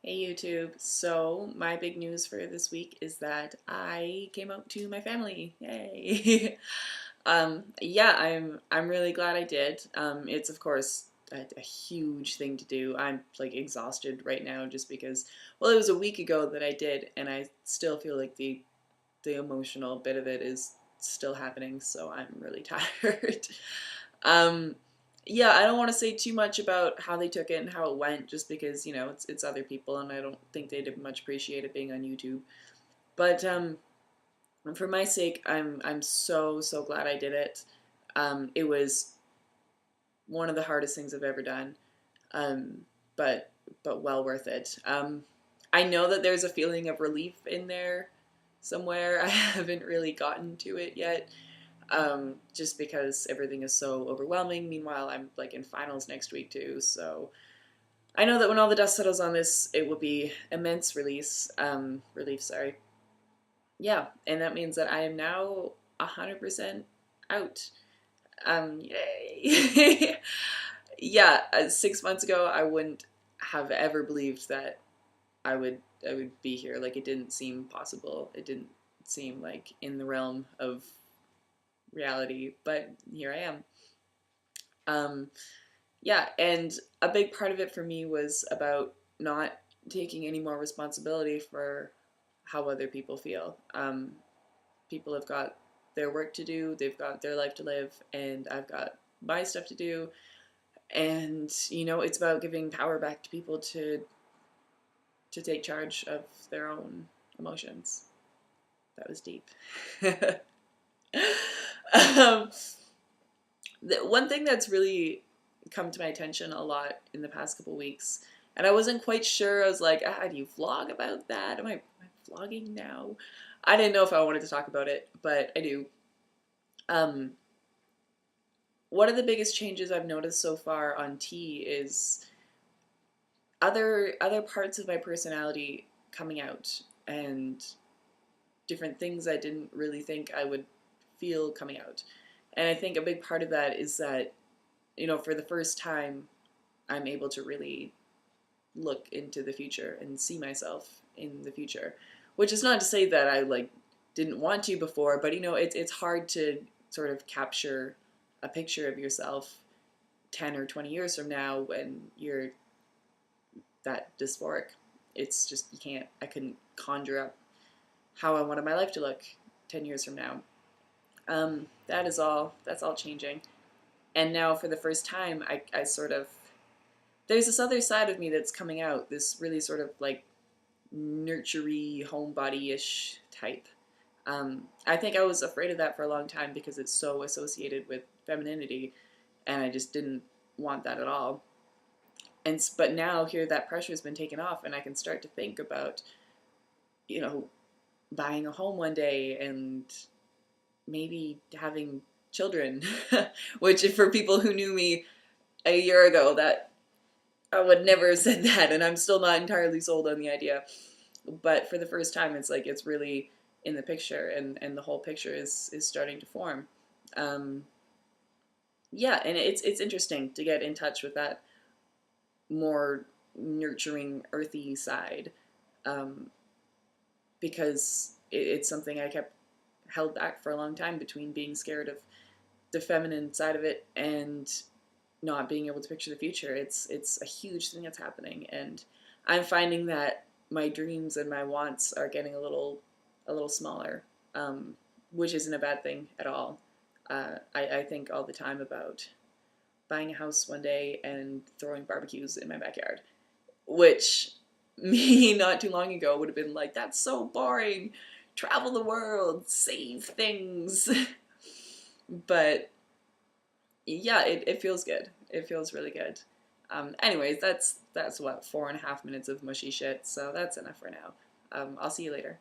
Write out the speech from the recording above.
Hey YouTube. So my big news for this week is that I came out to my family. Yay. Yeah, I'm really glad I did. It's of course a huge thing to do. I'm like exhausted right now just because well, it was a week ago that I did and I still feel like the emotional bit of it is still happening, so I'm really tired. Um, yeah, I don't want to say too much about how they took it and how it went, just because it's other people, and I don't think they'd much appreciate it being on YouTube. But for my sake, I'm so glad I did it. It was one of the hardest things I've ever done, um, but well worth it. I know that there's a feeling of relief in there somewhere. I haven't really gotten to it yet, just because everything is so overwhelming. Meanwhile, I'm like in finals next week too, so I know that when all the dust settles on this, it will be immense relief. Sorry, yeah, and that means that I am now 100% out. Yay! Yeah, 6 months ago, I wouldn't have ever believed that I would be here. Like it didn't seem possible. It didn't seem like in the realm of reality, but here I am. Um, yeah, and a big part of it for me was about not taking any more responsibility for how other people feel. People have got their work to do, they've got their life to live, and I've got my stuff to do. And it's about giving power back to people to take charge of their own emotions. That was deep. um, one thing that's really come to my attention a lot in the past couple weeks, and I wasn't quite sure. I was like, do you vlog about that? Am I vlogging now? I didn't know if I wanted to talk about it, but I do. Um, one of the biggest changes I've noticed so far on T is other parts of my personality coming out, and different things I didn't really think I would feel coming out. And I think a big part of that is that, for the first time, I'm able to really look into the future and see myself in the future. Which is not to say that I like didn't want to before, but it's hard to sort of capture a picture of yourself 10 or 20 years from now when you're that dysphoric. It's just you can't I couldn't conjure up how I wanted my life to look 10 years from now. That's all changing. And now for the first time I sort of there's this other side of me that's coming out, this really sort of like nurtury, homebody-ish type. I think I was afraid of that for a long time because it's so associated with femininity, and I just didn't want that at all. But now here that pressure's been taken off, and I can start to think about, you know, buying a home one day and maybe having children, which for people who knew me a year ago, that I would never have said that, and I'm still not entirely sold on the idea. But for the first time, it's like it's really in the picture, and the whole picture is starting to form. Um, yeah, and it's interesting to get in touch with that more nurturing, earthy side, um, because it's something I kept held back for a long time between being scared of the feminine side of it and not being able to picture the future. It's a huge thing that's happening, and I'm finding that my dreams and my wants are getting a little smaller, which isn't a bad thing at all. I think all the time about buying a house one day and throwing barbecues in my backyard, which me not too long ago would have been like, that's so boring. Travel the world, save things. But yeah, it feels good. It feels really good. Anyways, that's what 4.5 minutes of mushy shit. So that's enough for now. I'll see you later.